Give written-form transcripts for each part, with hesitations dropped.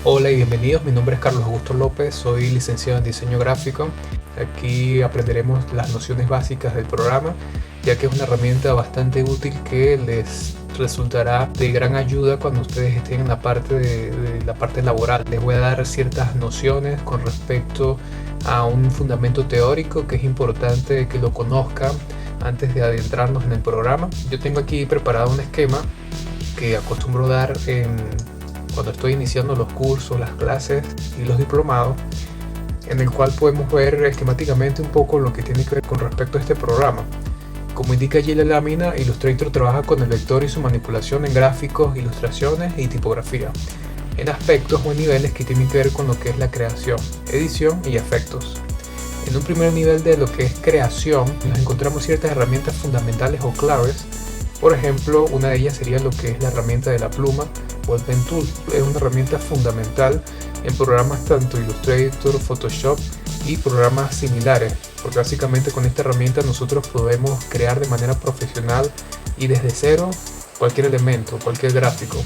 Hola y bienvenidos, mi nombre es Carlos Augusto López, soy licenciado en diseño gráfico. Aquí aprenderemos las nociones básicas del programa, ya que es una herramienta bastante útil que les resultará de gran ayuda cuando ustedes estén en la parte laboral. Les voy a dar ciertas nociones con respecto a un fundamento teórico que es importante que lo conozcan antes de adentrarnos en el programa. Yo tengo aquí preparado un esquema que acostumbro dar cuando estoy iniciando los cursos, las clases y los diplomados, en el cual podemos ver esquemáticamente un poco lo que tiene que ver con respecto a este programa. Como indica allí la lámina, Illustrator trabaja con el vector y su manipulación en gráficos, ilustraciones y tipografía, en aspectos o niveles que tienen que ver con lo que es la creación, edición y efectos. En un primer nivel de lo que es creación, nos encontramos ciertas herramientas fundamentales o claves. Por ejemplo, una de ellas sería lo que es la herramienta de la pluma o el Pen Tool. Es una herramienta fundamental en programas tanto Illustrator, Photoshop y programas similares, porque básicamente con esta herramienta nosotros podemos crear de manera profesional y desde cero cualquier elemento, cualquier gráfico.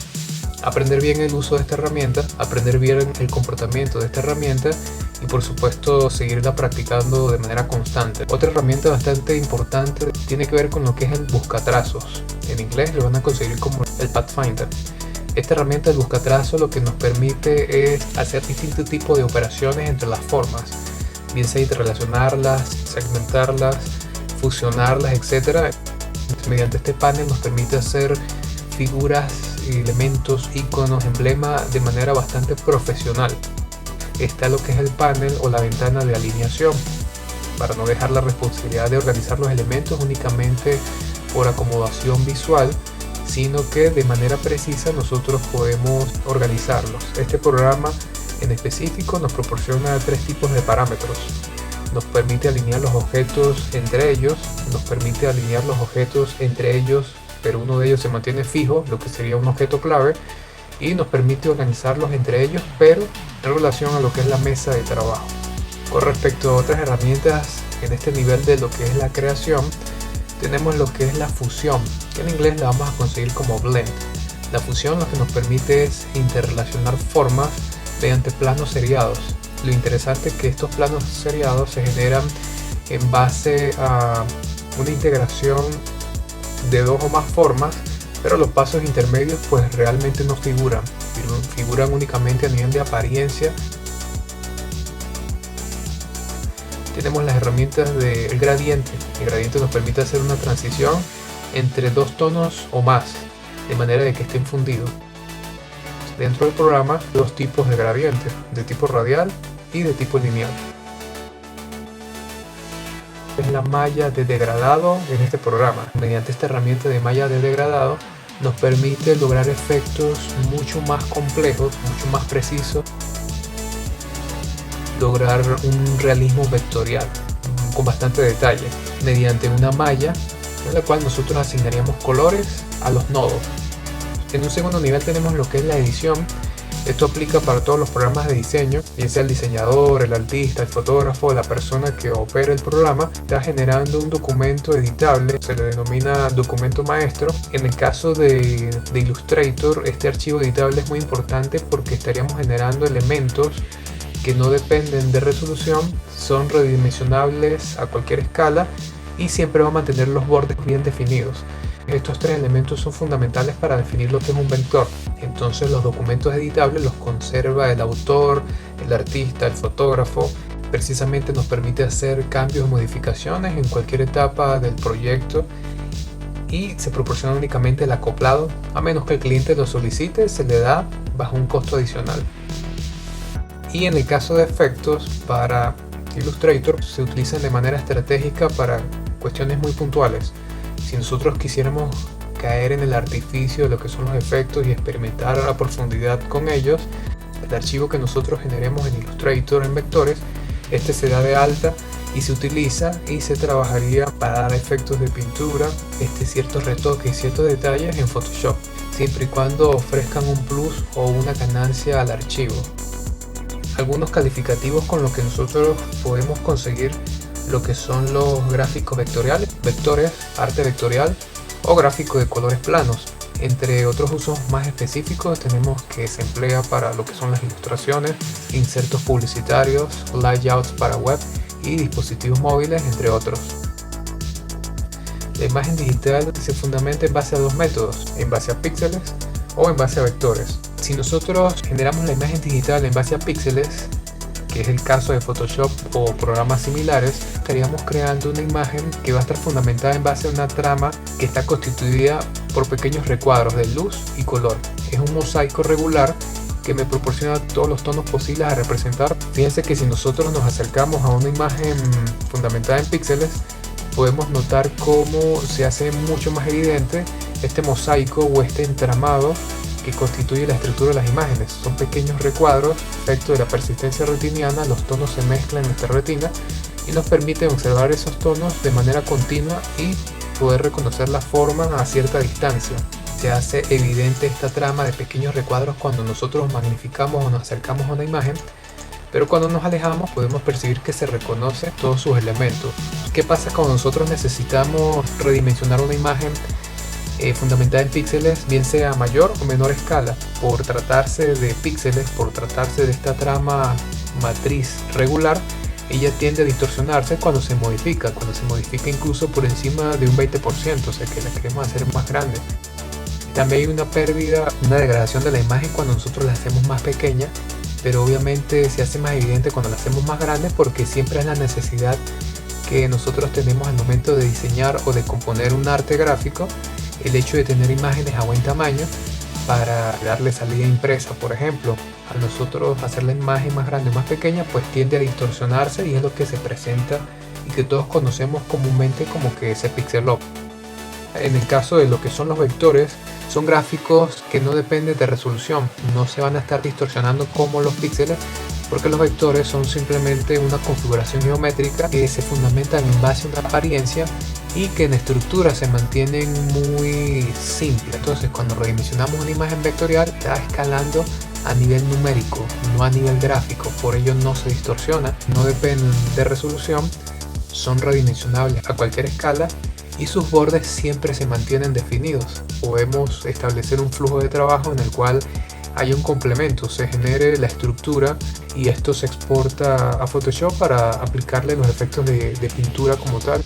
Aprender bien el uso de esta herramienta, aprender bien el comportamiento de esta herramienta y por supuesto seguirla practicando de manera constante. Otra herramienta bastante importante tiene que ver con lo que es el buscatrazos. En inglés lo van a conseguir como el Pathfinder. Esta herramienta del buscatrazos lo que nos permite es hacer distintos tipos de operaciones entre las formas, bien sea interrelacionarlas, segmentarlas, fusionarlas, etc. Mediante este panel nos permite hacer figuras, elementos, iconos, emblemas de manera bastante profesional. Está lo que es el panel o la ventana de alineación, para no dejar la responsabilidad de organizar los elementos únicamente por acomodación visual, sino que de manera precisa nosotros podemos organizarlos. Este programa en específico nos proporciona tres tipos de parámetros. Nos permite alinear los objetos entre ellos, pero uno de ellos se mantiene fijo, lo que sería un objeto clave, y nos permite organizarlos entre ellos, pero en relación a lo que es la mesa de trabajo. Con respecto a otras herramientas en este nivel de lo que es la creación, tenemos lo que es la fusión, que en inglés la vamos a conseguir como blend. La fusión lo que nos permite es interrelacionar formas mediante planos seriados. Lo interesante es que estos planos seriados se generan en base a una integración de dos o más formas, pero los pasos intermedios pues realmente no figuran únicamente a nivel de apariencia. Tenemos las herramientas del gradiente. El gradiente nos permite hacer una transición entre dos tonos o más, de manera de que estén fundidos. Dentro del programa, dos tipos de gradiente, de tipo radial y de tipo lineal. Es la malla de degradado en este programa. Mediante esta herramienta de malla de degradado nos permite lograr efectos mucho más complejos, mucho más precisos, lograr un realismo vectorial con bastante detalle mediante una malla en la cual nosotros asignaríamos colores a los nodos. En un segundo nivel tenemos lo que es la edición. Esto aplica para todos los programas de diseño, bien sea el diseñador, el artista, el fotógrafo, la persona que opera el programa, está generando un documento editable, se le denomina documento maestro. En el caso de Illustrator, este archivo editable es muy importante porque estaríamos generando elementos que no dependen de resolución, son redimensionables a cualquier escala y siempre va a mantener los bordes bien definidos. Estos tres elementos son fundamentales para definir lo que es un vector. Entonces los documentos editables los conserva el autor, el artista, el fotógrafo. Precisamente nos permite hacer cambios o modificaciones en cualquier etapa del proyecto y se proporciona únicamente el acoplado. A menos que el cliente lo solicite, se le da bajo un costo adicional. Y en el caso de efectos, para Illustrator se utilizan de manera estratégica para cuestiones muy puntuales. Si nosotros quisiéramos caer en el artificio de lo que son los efectos y experimentar a profundidad con ellos, el archivo que nosotros generemos en Illustrator en vectores, este se da de alta y se utiliza y se trabajaría para dar efectos de pintura, ciertos retoques y ciertos detalles en Photoshop, siempre y cuando ofrezcan un plus o una ganancia al archivo. Algunos calificativos con los que nosotros podemos conseguir lo que son los gráficos vectoriales, vectores, arte vectorial, o gráfico de colores planos. Entre otros usos más específicos tenemos que se emplea para lo que son las ilustraciones, insertos publicitarios, layouts para web y dispositivos móviles, entre otros. La imagen digital se fundamenta en base a dos métodos, en base a píxeles o en base a vectores. Si nosotros generamos la imagen digital en base a píxeles, que es el caso de Photoshop o programas similares, estaríamos creando una imagen que va a estar fundamentada en base a una trama que está constituida por pequeños recuadros de luz y color. Es un mosaico regular que me proporciona todos los tonos posibles a representar. Fíjense que si nosotros nos acercamos a una imagen fundamentada en píxeles, podemos notar cómo se hace mucho más evidente este mosaico o este entramado que constituye la estructura de las imágenes. Son pequeños recuadros, efecto de la persistencia retiniana. Los tonos se mezclan en nuestra retina y nos permite observar esos tonos de manera continua y poder reconocer la forma a cierta distancia. Se hace evidente esta trama de pequeños recuadros cuando nosotros magnificamos o nos acercamos a una imagen, pero cuando nos alejamos podemos percibir que se reconoce todos sus elementos. ¿Qué pasa cuando nosotros necesitamos redimensionar una imagen fundamentada en píxeles, bien sea a mayor o menor escala? Por tratarse de píxeles, por tratarse de esta trama matriz regular, ella tiende a distorsionarse cuando se modifica incluso por encima de un 20%, o sea que la queremos hacer más grande. También hay una pérdida, una degradación de la imagen cuando nosotros la hacemos más pequeña, pero obviamente se hace más evidente cuando la hacemos más grande, porque siempre es la necesidad que nosotros tenemos al momento de diseñar o de componer un arte gráfico, el hecho de tener imágenes a buen tamaño para darle salida impresa. Por ejemplo, al nosotros hacer la imagen más grande o más pequeña, pues tiende a distorsionarse y es lo que se presenta y que todos conocemos comúnmente como que se pixeló. En el caso de lo que son los vectores, son gráficos que no dependen de resolución, no se van a estar distorsionando como los píxeles, porque los vectores son simplemente una configuración geométrica que se fundamentan en base a una apariencia y que en estructura se mantienen muy simples. Entonces, cuando redimensionamos una imagen vectorial, está escalando a nivel numérico, no a nivel gráfico, por ello no se distorsiona, no dependen de resolución, son redimensionables a cualquier escala y sus bordes siempre se mantienen definidos. Podemos establecer un flujo de trabajo en el cual haya un complemento, se genere la estructura y esto se exporta a Photoshop para aplicarle los efectos de pintura como tal,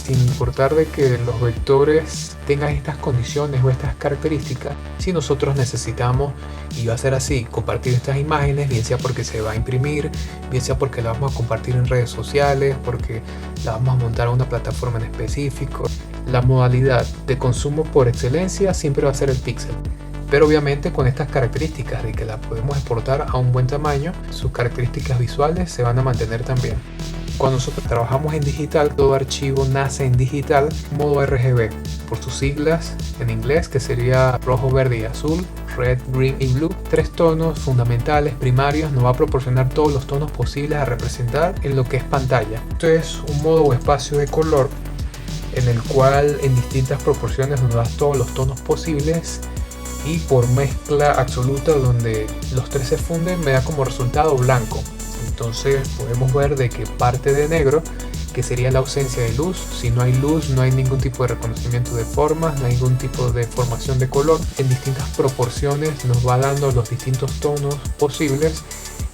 sin importar de que los vectores tengan estas condiciones o estas características. Si nosotros necesitamos, y va a ser así, compartir estas imágenes, bien sea porque se va a imprimir, bien sea porque la vamos a compartir en redes sociales, porque la vamos a montar a una plataforma en específico, la modalidad de consumo por excelencia siempre va a ser el píxel. Pero obviamente con estas características de que la podemos exportar a un buen tamaño, sus características visuales se van a mantener también. Cuando nosotros trabajamos en digital, todo archivo nace en digital, modo RGB, por sus siglas en inglés, que sería rojo, verde y azul, red, green y blue. Tres tonos fundamentales primarios nos va a proporcionar todos los tonos posibles a representar en lo que es pantalla. Esto es un modo o espacio de color en el cual en distintas proporciones nos da todos los tonos posibles, y por mezcla absoluta donde los tres se funden me da como resultado blanco. Entonces podemos ver de que parte de negro, que sería la ausencia de luz. Si no hay luz, no hay ningún tipo de reconocimiento de formas, no hay ningún tipo de formación de color. En distintas proporciones nos va dando los distintos tonos posibles,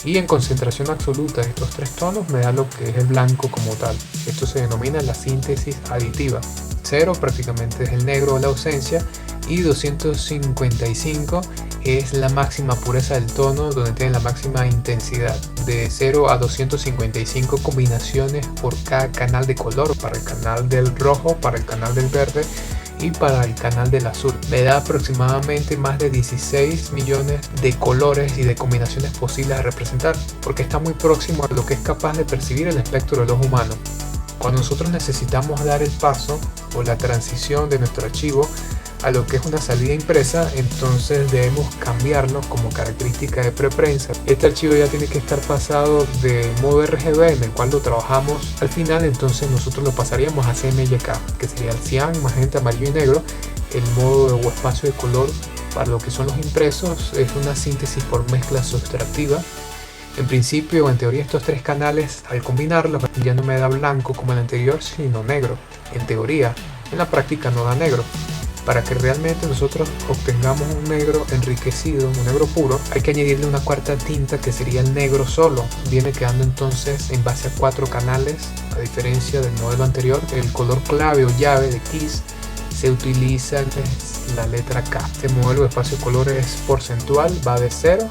y en concentración absoluta de estos tres tonos me da lo que es el blanco como tal. Esto se denomina la síntesis aditiva. 0 prácticamente es el negro o la ausencia, y 255 es la máxima pureza del tono, donde tiene la máxima intensidad. De 0 a 255 combinaciones por cada canal de color, para el canal del rojo, para el canal del verde y para el canal del azul. Me da aproximadamente más de 16 millones de colores y de combinaciones posibles a representar, porque está muy próximo a lo que es capaz de percibir el espectro del ojo humano. Cuando nosotros necesitamos dar el paso o la transición de nuestro archivo a lo que es una salida impresa, entonces debemos cambiarlo como característica de preprensa. Este archivo ya tiene que estar pasado de modo RGB, en el cual lo trabajamos al final, entonces nosotros lo pasaríamos a CMYK, que sería el cian, magenta, amarillo y negro. El modo o espacio de color para lo que son los impresos es una síntesis por mezcla sustractiva. En principio, en teoría, estos tres canales, al combinarlos, ya no me da blanco como el anterior, sino negro. En teoría, en la práctica no da negro. Para que realmente nosotros obtengamos un negro enriquecido, un negro puro, hay que añadirle una cuarta tinta que sería el negro solo. Viene quedando entonces en base a 4 canales, a diferencia del modelo anterior. El color clave o llave de Kiss se utiliza la letra K. Este modelo de espacio de color es porcentual, va de 0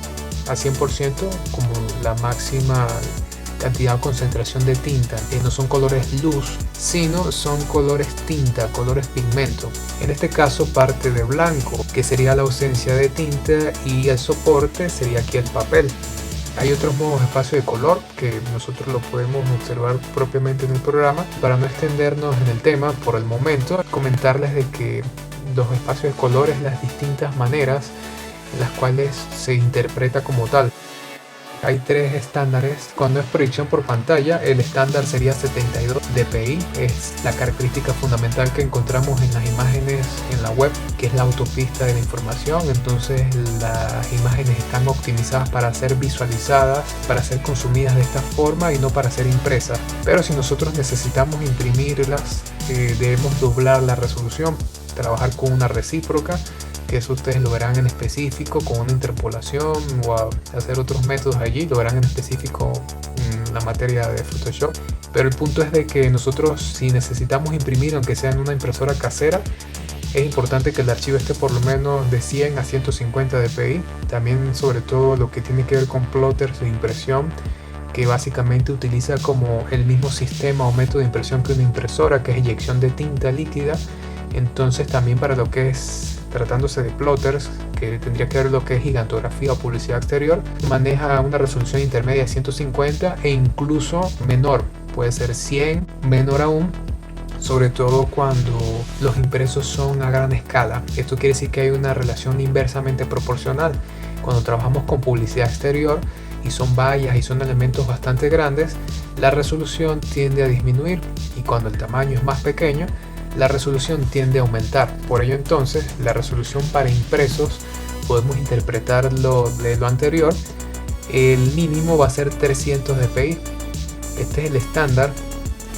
a 100% como la máxima cantidad o concentración de tinta. No son colores luz, sino son colores tinta, colores pigmento. En este caso parte de blanco, que sería la ausencia de tinta, y el soporte sería aquí el papel. Hay otros modos de espacio de color que nosotros lo podemos observar propiamente en el programa. Para no extendernos en el tema por el momento, comentarles de que los espacios de color es las distintas maneras en las cuales se interpreta como tal. Hay 3 estándares. Cuando es proyección por pantalla, el estándar sería 72 dpi. Es la característica fundamental que encontramos en las imágenes en la web, que es la autopista de la información. Entonces las imágenes están optimizadas para ser visualizadas, para ser consumidas de esta forma y no para ser impresas. Pero si nosotros necesitamos imprimirlas, debemos doblar la resolución, trabajar con una recíproca, que eso ustedes lo verán en específico con una interpolación o hacer otros métodos allí, lo verán en específico en la materia de Photoshop. Pero el punto es de que nosotros, si necesitamos imprimir, aunque sea en una impresora casera, es importante que el archivo esté por lo menos de 100 a 150 dpi. También sobre todo lo que tiene que ver con plotters de impresión, que básicamente utiliza como el mismo sistema o método de impresión que una impresora, que es eyección de tinta líquida. Entonces también para lo que es tratándose de plotters, que tendría que ver lo que es gigantografía o publicidad exterior, maneja una resolución intermedia de 150 e incluso menor, puede ser 100, menor aún, sobre todo cuando los impresos son a gran escala. Esto quiere decir que hay una relación inversamente proporcional. Cuando trabajamos con publicidad exterior y son vallas y son elementos bastante grandes, la resolución tiende a disminuir, y cuando el tamaño es más pequeño, la resolución tiende a aumentar. Por ello entonces la resolución para impresos podemos interpretarlo de lo anterior. El mínimo va a ser 300 dpi. Este es el estándar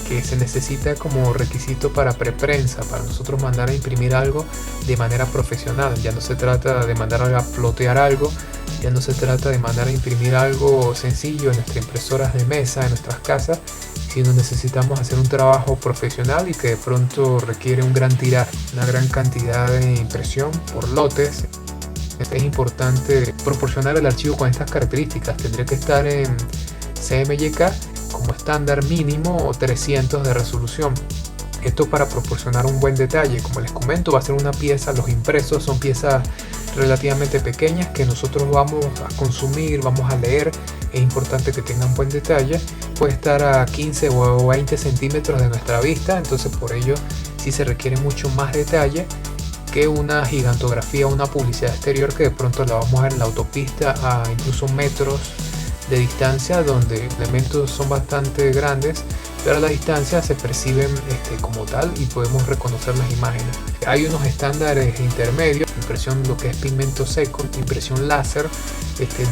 que se necesita como requisito para preprensa, para nosotros mandar a imprimir algo de manera profesional. Ya no se trata de mandar a plotear algo, ya no se trata de mandar a imprimir algo sencillo en nuestras impresoras de mesa, en nuestras casas, sino necesitamos hacer un trabajo profesional y que de pronto requiere un gran tiraje, una gran cantidad de impresión por lotes. Es importante proporcionar el archivo con estas características. Tendría que estar en CMYK como estándar mínimo o 300 de resolución. Esto para proporcionar un buen detalle. Como les comento, va a ser una pieza, los impresos son piezas relativamente pequeñas que nosotros vamos a consumir, vamos a leer. Es importante que tengan buen detalle. Puede estar a 15 o 20 centímetros de nuestra vista, entonces por ello sí se requiere mucho más detalle que una gigantografía o una publicidad exterior, que de pronto la vamos a ver en la autopista a incluso metros de distancia, donde elementos son bastante grandes, pero a la distancia se perciben como tal y podemos reconocer las imágenes. Hay unos estándares intermedios, impresión lo que es pigmento seco, impresión láser,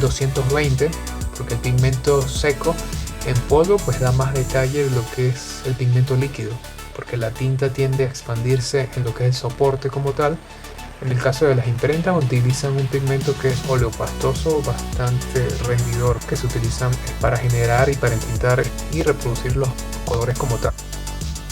220, porque el pigmento seco en polvo pues da más detalle de lo que es el pigmento líquido, porque la tinta tiende a expandirse en lo que es el soporte como tal. En el caso de las imprentas utilizan un pigmento que es oleopastoso, bastante rendidor, que se utilizan para generar y para entintar y reproducir los colores como tal.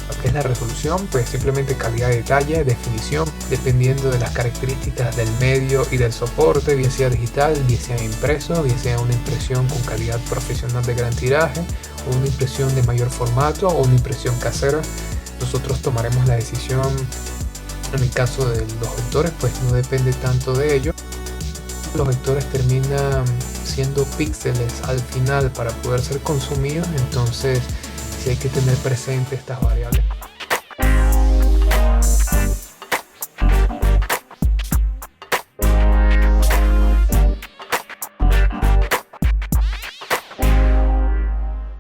Lo que es la resolución, pues simplemente calidad de detalle, definición, dependiendo de las características del medio y del soporte, bien sea digital, bien sea impreso, bien sea una impresión con calidad profesional de gran tiraje, o una impresión de mayor formato, o una impresión casera. Nosotros tomaremos la decisión. En el caso de los vectores, pues no depende tanto de ello. Los vectores terminan siendo píxeles al final para poder ser consumidos, entonces sí hay que tener presente estas variables.